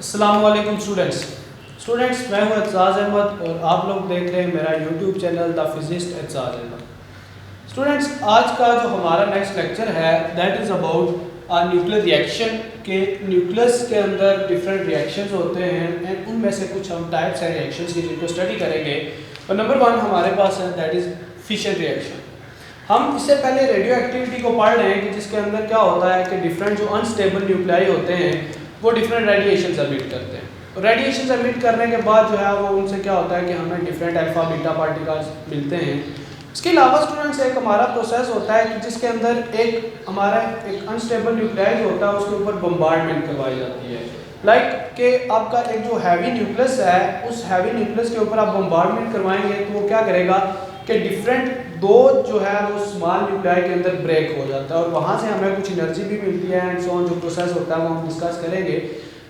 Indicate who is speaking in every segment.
Speaker 1: अस्सलामुअलैकुम स्टूडेंट्स मैं हूं एतजाज़ अहमद और आप लोग देख रहे हैं मेरा YouTube channel the physicist Aitzaz Ahmad. Students, आज का जो हमारा नेक्स्ट लेक्चर है that is about nuclear reaction के न्यूक्लियस के अंदर डिफरेंट रिएक्शंस होते हैं एंड उनमें से कुछ हम टाइप्स हैं रिएक्शंस की जिनको स्टडी करेंगे। और नंबर 1 हमारे पास है दैट इज़ फिशन रिएक्शन। हम इससे पहले रेडियो एक्टिविटी को पढ़ रहे हैं कि जिसके अंदर क्या होता है कि डिफरेंट जो अनस्टेबल न्यूक्लियाई होते हैं वो डिफरेंट रेडिएशन एमिट करते हैं। रेडिएशन एमिट करने के बाद जो है वो उनसे क्या होता है कि हमें डिफरेंट अल्फा बीटा पार्टिकल्स मिलते हैं। इसके अलावा स्टूडेंट्स एक हमारा प्रोसेस होता है कि जिसके अंदर एक हमारा एक अनस्टेबल न्यूक्लियाई जो होता है उसके ऊपर बम्बार्डमेंट करवाई जाती है। लाइक कि आपका एक जो हैवी न्यूक्लियस है उस हैवी न्यूक्लियस के ऊपर आप बम्बार्डमेंट करवाएंगे तो वो क्या करेगा कि डिफरेंट दो जो है वो स्मॉल न्यूक्लियाई के अंदर ब्रेक हो जाता है और वहाँ से हमें कुछ एनर्जी भी मिलती है एंड सो ऑन। जो प्रोसेस होता है वो हम डिस्कस करेंगे।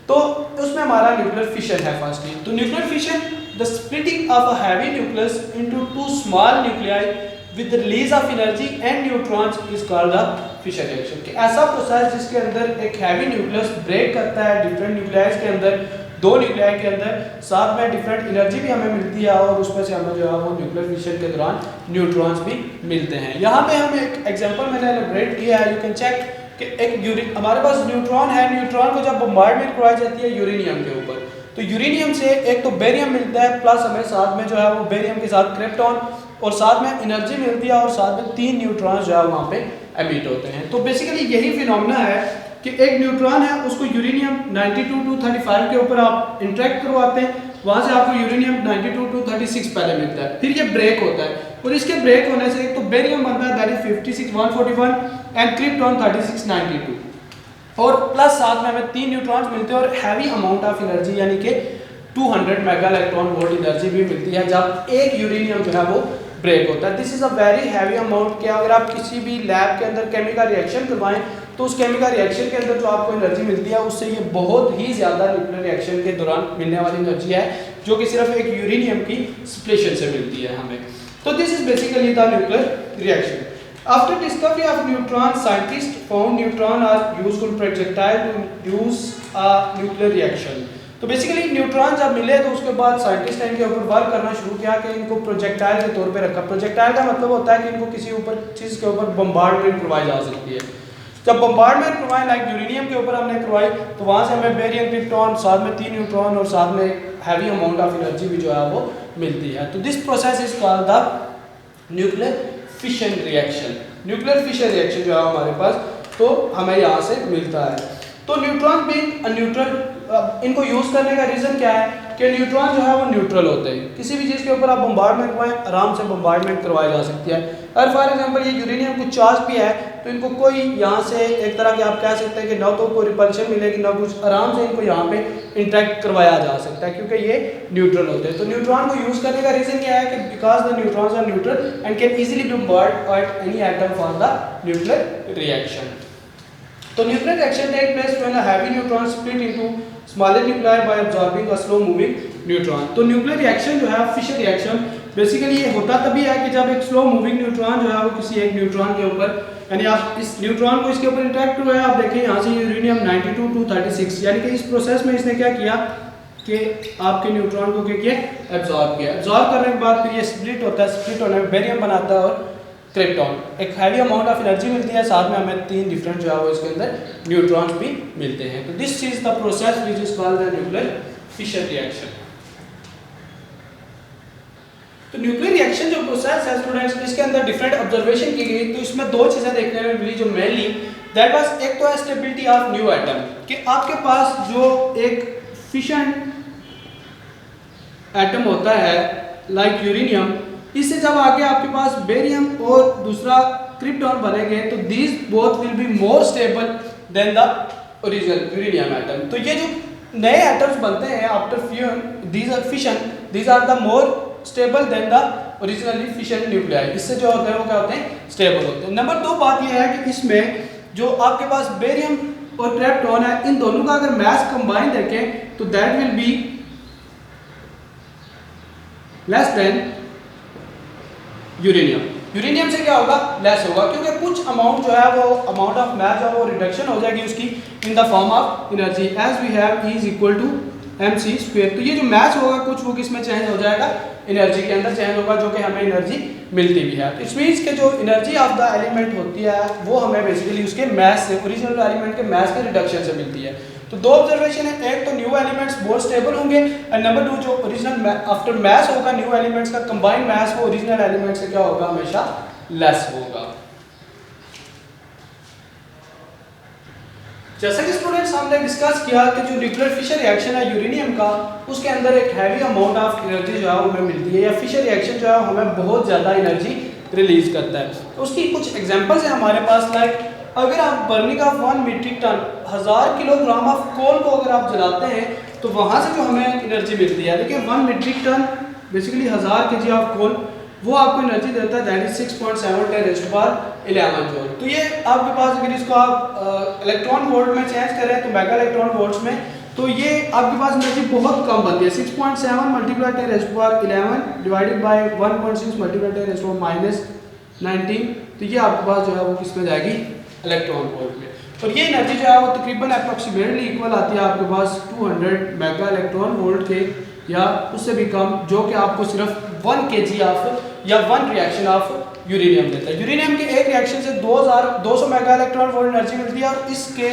Speaker 1: तो उसमें हमारा न्यूक्लियर फिशन है फर्स्टली। तो nuclear fission the splitting of a heavy nucleus into two small nuclei with the release of energy and neutrons is called the fission reaction. कि ऐसा प्रोसेस जिसके अंदर एक हैवी न्यूक्लियस ब्रेक करता है different न्यूक्लियाइज के अंदर, दो न्यूक्लियाई के अंदर, साथ में डिफरेंट एनर्जी भी हमें मिलती है और उसमें से हमें जो है वो न्यूक्लियर फिशन के दौरान न्यूट्रॉन्स भी मिलते हैं। यहाँ पे हम एक एग्जांपल मैंने एलैबोरेट किया है, यू कैन चेक कि एक हमारे पास न्यूट्रॉन है। न्यूट्रॉन को जब बम्बार्डमेंट करवाई जाती है यूरेनियम के ऊपर, तो यूरेनियम से एक तो बेरियम मिलता है प्लस हमें साथ में जो है वो बेरियम के साथ क्रिप्टॉन और साथ में एनर्जी मिलती है और साथ में 3 न्यूट्रॉन्स जो है वहाँ पे एमिट होते हैं। तो बेसिकली यही फिनोमेना है कि एक न्यूट्रॉन है उसको यूरेनियम 92 to 35 के ऊपर आप इंटरेक्ट करवाते हैं, वहाँ से आपको यूरेनियम 92 to 36 पहले मिलता है, फिर ये ब्रेक होता है और इसके ब्रेक होने से एक तो बेरियम बनता है दैट इज 56 141 एंड क्रिप्टॉन 36 92 और प्लस साथ में हमें 3 न्यूट्रॉन्स मिलते हैं और हैवी अमाउंट ऑफ एनर्जी यानी कि 200 मेगा इलेक्ट्रॉन वोल्ट एनर्जी भी मिलती है जब एक यूरेनियम जो है वो ब्रेक होता है। This is a very heavy amount कि अगर आप किसी भी लैब के अंदर केमिकल रिएक्शन करवाएं तो उस केमिकल रिएक्शन के अंदर जो आपको एनर्जी मिलती है उससे ये बहुत ही ज़्यादा न्यूक्लियर रिएक्शन के दौरान मिलने वाली एनर्जी है जो कि सिर्फ एक यूरेनियम की स्प्लिशन से मिलती है हमें। तो this is basically the nuclear reaction. After discovery of neutron, scientists found neutron are useful projectile to induce a nuclear reaction. तो बेसिकली न्यूट्रॉन जब मिले तो उसके बाद साइंटिस्ट ने इनके ऊपर वर्क करना शुरू किया कि इनको प्रोजेक्टाइल के तौर पे रखा। प्रोजेक्टाइल का मतलब होता है कि इनको किसी ऊपर चीज़ के ऊपर बम्बार्डमेंट करवाई जा सकती है। जब बम्बार्डमेंट करवाएं लाइक यूरेनियम के ऊपर हमने करवाई तो वहाँ से हमें बेरियम क्रिप्टॉन, साथ में 3 न्यूट्रॉन और साथ में हैवी अमाउंट ऑफ एनर्जी भी जो है वो मिलती है। तो this process is called the nuclear fission reaction. Nuclear fission reaction जो है हमारे पास तो हमें यहाँ से मिलता है। तो न्यूट्रॉन बीइंग अ न्यूट्रल, इनको यूज़ करने का रीज़न क्या है कि न्यूट्रॉन जो है वो न्यूट्रल होते हैं। किसी भी चीज़ के ऊपर आप बम्बार्डमेंट करवाएं आराम से बम्बार्डमेंट करवाई जा सकती है। अगर फॉर एग्जांपल ये यूरेनियम कुछ चार्ज भी है तो इनको कोई यहाँ से एक तरह के आप कह सकते हैं कि ना तो कोई रिपल्शन मिलेगी ना कुछ, आराम से इनको यहाँ पे इंटरेक्ट करवाया जा सकता है क्योंकि ये न्यूट्रल होते हैं। तो न्यूट्रॉन को यूज़ करने का रीज़न क्या है कि because the neutrons are neutral and can easily bombard at any atom for the nuclear reaction. तो nuclear reaction take place when a heavy neutron split into smaller nuclei by absorbing a slow moving neutron. तो nuclear reaction जो है fission reaction basically ये होता तभी है कि जब एक स्लो मूविंग न्यूट्रॉन जो है वो किसी एक न्यूट्रॉन के ऊपर, यानी आप इस न्यूट्रॉन को इसके ऊपर इंटरेक्ट हुआ है, आप देखें यहाँ से यूरेनियम 92 to 36, यानी कि इस प्रोसेस में इसने क्या किया कि आपके न्यूट्रॉन को क्या किया, एब्जॉर्ब किया। एब्जॉर्ब करने के बाद फिर ये स्प्लिट होता है, स्प्लिट होने में बेरियम बनाता है और क्रिप्टॉन, एक हैवी अमाउंट ऑफ एनर्जी मिलती है, साथ में हमें 3 डिफरेंट जो है वो इसके अंदर न्यूट्रॉन्स भी मिलते हैं। तो this is the process which is called the nuclear fission reaction. तो न्यूक्लियर रिएक्शन जो प्रोसेस है स्टूडेंट्स, इसके अंदर डिफरेंट ऑब्जर्वेशन की गई। तो इसमें 2 चीज़ें देखने में मिली जो मेनली दैट वाज, एक तो है स्टेबिलिटी ऑफ न्यू एटम कि आपके पास जो एक फिशन एटम होता है लाइक यूरेनियम, इससे जब आगे आपके पास बेरियम और दूसरा क्रिप्टॉन बनेंगे तो these both will be more stable than the original uranium atom. तो ये जो नए एटम्स बनते हैं after fission, these are the more stable than the originally fission nuclei. इससे जो होते हैं वो क्या होते हैं, स्टेबल होते हैं। नंबर 2 बात यह है कि इसमें जो आपके पास बेरियम और क्रिप्टॉन है, इन दोनों का अगर मास कंबाइन देखें तो that will be less than uranium. Uranium से क्या होगा, लेस होगा, क्योंकि कुछ अमाउंट जो है वो अमाउंट ऑफ मास जो है वो रिडक्शन हो जाएगी उसकी in the form of energy as we have E is equal to mc²। तो ये जो मास होगा कुछ वो किस में चेंज हो जाएगा, एनर्जी के अंदर चेंज होगा, जो कि हमें एनर्जी मिलती भी है। इट्स मीन्स के जो एनर्जी ऑफ द एलिमेंट होती है वो हमें बेसिकली उसके मास से, ओरिजिनल एलिमेंट के मास के रिडक्शन से मिलती है। तो दो ऑब्जर्वेशन है, एक तो न्यू एलिमेंट्स बहुत स्टेबल होंगे एंड नंबर 2 जो ओरिजिनल आफ्टर मास होगा न्यू एलिमेंट्स का कंबाइंड मास वो ओरिजिनल एलिमेंट से क्या होगा, हमेशा लेस होगा। जैसा कि स्टूडेंट्स हमने डिस्कस किया कि जो न्यूक्लियर फिशन रिएक्शन है यूरेनियम का, उसके अंदर एक हैवी अमाउंट ऑफ एनर्जी जो है हमें मिलती है, या फिशन रिएक्शन जो है हमें बहुत ज़्यादा एनर्जी रिलीज करता है। तो उसकी कुछ एग्जांपल्स हैं हमारे पास, लाइक अगर आप burning of 1 metric ton 1000 kilogram of coal को अगर आप जलाते हैं तो वहाँ से जो हमें एनर्जी मिलती है, देखिए 1 metric ton basically 1000 kg of coal वो आपको एनर्जी देता है, दैट इज 6.7 जूल। तो ये आपके पास अगर इसको आप इलेक्ट्रॉन वोल्ट में चेंज करें तो मेगा इलेक्ट्रॉन वोल्ट्स में, तो ये आपके पास एनर्जी बहुत कम बनती है, 6.7 × 1011 डिवाइडेड बाय 1.6 × 10⁻19। तो ये आपके पास जो है वो किस में जाएगी, इलेक्ट्रॉन वोल्ट में। और ये एनर्जी जो है वो तकरीबन अप्रॉक्सीमेटली इक्वल आती है आपके पास 200 मेगा इलेक्ट्रॉन वोल्ट के, या उससे भी कम, जो कि आपको सिर्फ 1 kg ऑफ या 1 रिएक्शन ऑफ यूरेनियम देता है। यूरेनियम के एक रिएक्शन से 2200 मेगा इलेक्ट्रॉन वोल्ट एनर्जी मिलती है, और इसके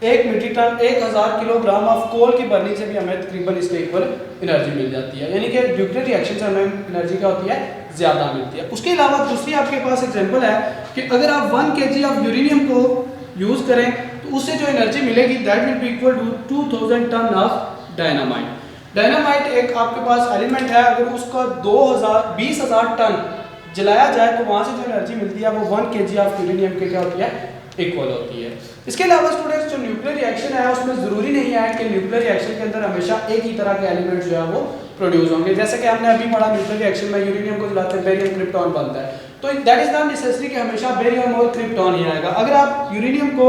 Speaker 1: 1 metric ton 1000 kilogram of coal की बर्निंग से भी हमें तकरीबन इसके इक्वल एनर्जी मिल जाती है, यानी कि न्यूक्लियर रिएक्शन से हमें एनर्जी क्या होती है, ज़्यादा मिलती है। उसके अलावा दूसरी आपके पास एग्जांपल है कि अगर आप 1 kg ऑफ यूरेनियम को यूज़ करें तो उससे जो एनर्जी मिलेगी that will be equal to 2000 ton of dynamite. Dynamite एक आपके पास एलिमेंट है, अगर उसका 20,000 टन जलाया जाए तो वहाँ से जो एनर्जी मिलती है वो 1 kg ऑफ यूरेनियम के क्या होती है, इक्वल होती है। इसके अलावा स्टूडेंट्स जो न्यूक्लियर रिएक्शन है उसमें ज़रूरी नहीं है कि न्यूक्लियर रिएक्शन के अंदर हमेशा एक ही तरह के एलिमेंट जो है वो प्रोड्यूस होंगे। जैसे कि हमने अभी पढ़ा न्यूक्लियर रिएक्शन में यूरेनियम को जलाते हैं बेरियम क्रिप्टॉन बनता है, तो दैट इज नॉट नेसेसरी कि हमेशा बेरियम और क्रिप्टॉन ही आएगा। अगर आप यूरेनियम को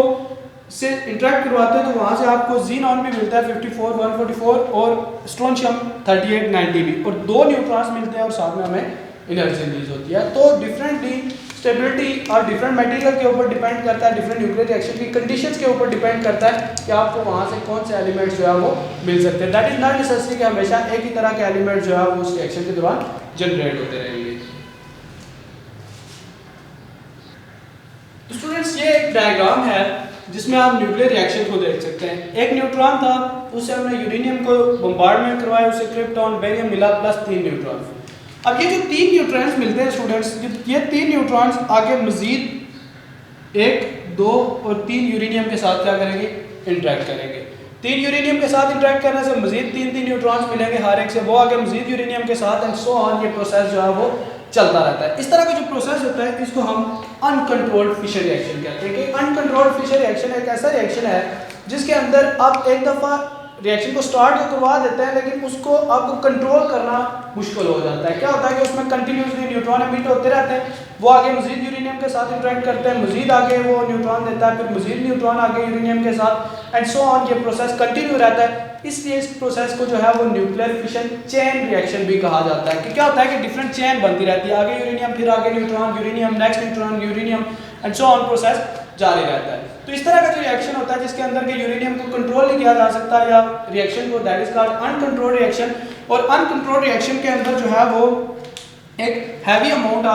Speaker 1: से इंटरेक्ट करवाते हैं तो वहाँ से आपको जीनॉन भी मिलता है 54 144 और स्ट्रोंशियम 38 90 भी, और 2 न्यूट्रॉन्स मिलते हैं और साथ में हमें एनर्जी रिलीज होती है। तो डिफरेंटली स्टेबिलिटी और डिफरेंट मटेरियल के ऊपर डिपेंड करता है, डिफरेंट न्यूक्लियर रिएक्शन की कंडीशंस के ऊपर डिपेंड करता है कि आपको वहाँ से कौन से एलिमेंट्स जो है वो मिल सकते हैं। दैट इज नॉट नेसेसरी कि हमेशा एक ही तरह के एलिमेंट जो है वो उस रिएक्शन के दौरान जनरेट होते रहेंगे। तो स्टूडेंट्स ये एक डायग्राम है जिसमें आप न्यूक्लियर रिएक्शन को देख सकते हैं। एक न्यूट्रॉन था, उससे हमने यूरेनियम को बम्बार्डमेंट करवाया, उससे क्रिप्टॉन बेरियम मिला प्लस 3 न्यूट्रॉन। अब ये जो 3 न्यूट्रॉन्स मिलते हैं स्टूडेंट्स, ये 3 न्यूट्रॉन्स आगे मजीद 1 2 और 3 यूरेनियम के साथ क्या करेंगे, इंटरेक्ट करेंगे। 3 यूरेनियम के साथ इंटरेक्ट करने से मजीद 3 न्यूट्रॉन्स मिलेंगे हर एक से, वो आगे मजीद यूरेनियम के साथ एंड सो ऑन, ये प्रोसेस जो है वो चलता रहता है। इस तरह का जो प्रोसेस होता है इसको हम अनकंट्रोल्ड फिशन रिएक्शन कहते हैं। कि अनकंट्रोल्ड फिशन रिएक्शन एक ऐसा रिएक्शन है जिसके अंदर आप एक दफ़ा रिएक्शन को स्टार्ट तो करवा देते हैं लेकिन उसको आपको कंट्रोल करना मुश्किल हो जाता है। क्या होता है कि उसमें कंटिन्यूसली न्यूट्रॉन एमिट होते रहते हैं, वो आगे मजीद यूरेनियम के साथ इंटरेक्ट करते हैं, मजीद आगे वो न्यूट्रॉन देता है, फिर मजीद न्यूट्रॉन आगे यूरेनियम के साथ एंड सो ऑन, ये प्रोसेस कंटिन्यू रहता है। इसलिए इस प्रोसेस को जो है वो न्यूक्लियर फिशन चेन रिएक्शन भी कहा जाता है। कि क्या होता है कि डिफरेंट चेन बनती रहती है, आगे यूरेनियम, फिर आगे neutron, uranium, next neutron, uranium and so on, process जारी रहता है। तो इस तरह का जो रिएक्शन होता है जिसके अंदर के यूरेनियम को कंट्रोल नहीं किया जा सकता या रिएक्शन को, that is called uncontrolled reaction. और अनकंट्रोल्ड रिएक्शन के अंदर जो है वो एक heavy amount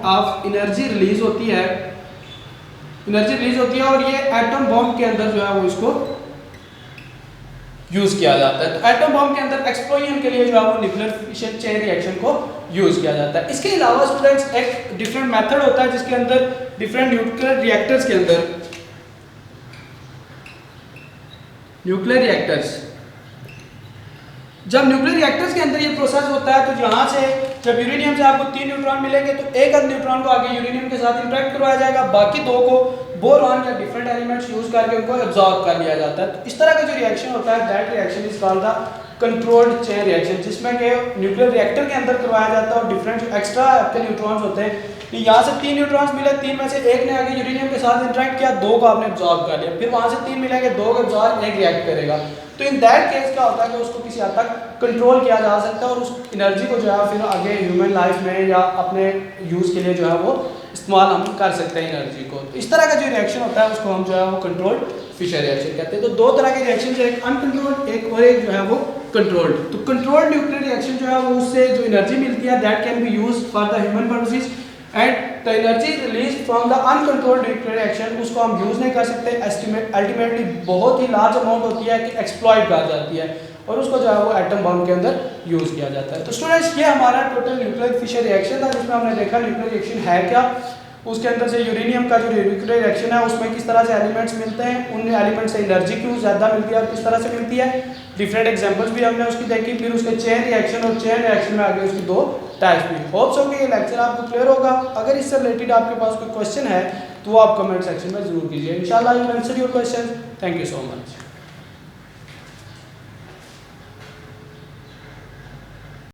Speaker 1: of energy release होती है, और ये एटम बॉम्ब के अंदर जो है वो इसको यूज किया जाता है। तो एटम बॉम्ब के अंदर एक्सप्लोजन के लिए जो है वो न्यूक्लियर फिशन चेन रिएक्शन को यूज किया जाता है। इसके अलावा स्टूडेंट्स एक डिफरेंट मेथड होता है जिसके अंदर डिफरेंट न्यूक्लियर रिएक्टर्स के अंदर जब न्यूक्लियर रिएक्टर्स के अंदर ये प्रोसेस होता है तो यहाँ से जब यूरेनियम से आपको 3 न्यूट्रॉन मिलेंगे तो एक न्यूट्रॉन को आगे यूरेनियम के साथ इंटरेक्ट करवाया जाएगा, बाकी 2 को बोरॉन या डिफरेंट एलिमेंट्स यूज करके उनको एब्जॉर्ब कर लिया जाता है। तो इस तरह का जो रिएक्शन होता है that reaction is called the controlled chain reaction, जिसमें कि न्यूक्लियर रिएक्टर के अंदर करवाया जाता है और डिफरेंट एक्स्ट्रा आपके न्यूट्रॉन्स होते हैं। यहाँ से 3 न्यूट्रॉन्स मिले, 3 में से एक ने आगे यूरेनियम के साथ इंटरेक्ट किया, 2 को आपने एब्जॉर्ब कर लिया, फिर वहाँ से 3 मिलेंगे, 2 को एब्जॉर्ब, 1 रिएक्ट करेगा। तो इन दैट केस क्या होता है कि उसको किसी हद तक कंट्रोल किया जा सकता है और उस एनर्जी को जो है फिर आगे ह्यूमन लाइफ में या अपने यूज़ के लिए जो है वो इस्तेमाल हम कर सकते हैं एनर्जी को। तो इस तरह का जो रिएक्शन होता है उसको हम जो है वो कंट्रोल्ड फिशर रिएक्शन कहते हैं। तो दो तरह के रिएक्शन, एक अनकंट्रोल्ड एक और एक जो है वो कंट्रोल्ड। तो कंट्रोल्ड न्यूक्लियर रिएक्शन जो है वो उससे जो एनर्जी मिलती है that can be use for the human purposes and the energy release from the uncontrolled nuclear reaction उसको हम यूज़ नहीं कर सकते। अल्टीमेटली बहुत ही लार्ज अमाउंट होती है कि एक्सप्लॉइट कर जाती है और उसको जो है वो एटम बम के अंदर यूज़ किया जाता है। तो स्टूडेंट्स ये हमारा टोटल न्यूक्लियर फिशर रिएक्शन था जिसमें हमने देखा न्यूक्लियर रिएक्शन है क्या, उसके अंदर से यूरेनियम का जो न्यूक्लियर रिएक्शन है उसमें किस तरह से एलिमेंट्स मिलते हैं, उन एलिमेंट से एनर्जी क्यों ज़्यादा मिलती है और किस तरह से मिलती है, डिफरेंट एग्जांपल्स भी हमने उसकी देखी। फिर उसके चेन रिएक्शन और चेन रिएक्शन में आगे उसकी दो टाइप्स भी। होप्स हो कि ये लेक्चर आपको क्लियर होगा। अगर इससे रिलेटेड आपके पास कोई क्वेश्चन है तो वो आप कमेंट सेक्शन में जरूर कीजिए। इंशाल्लाह I will answer your question. Thank you so much.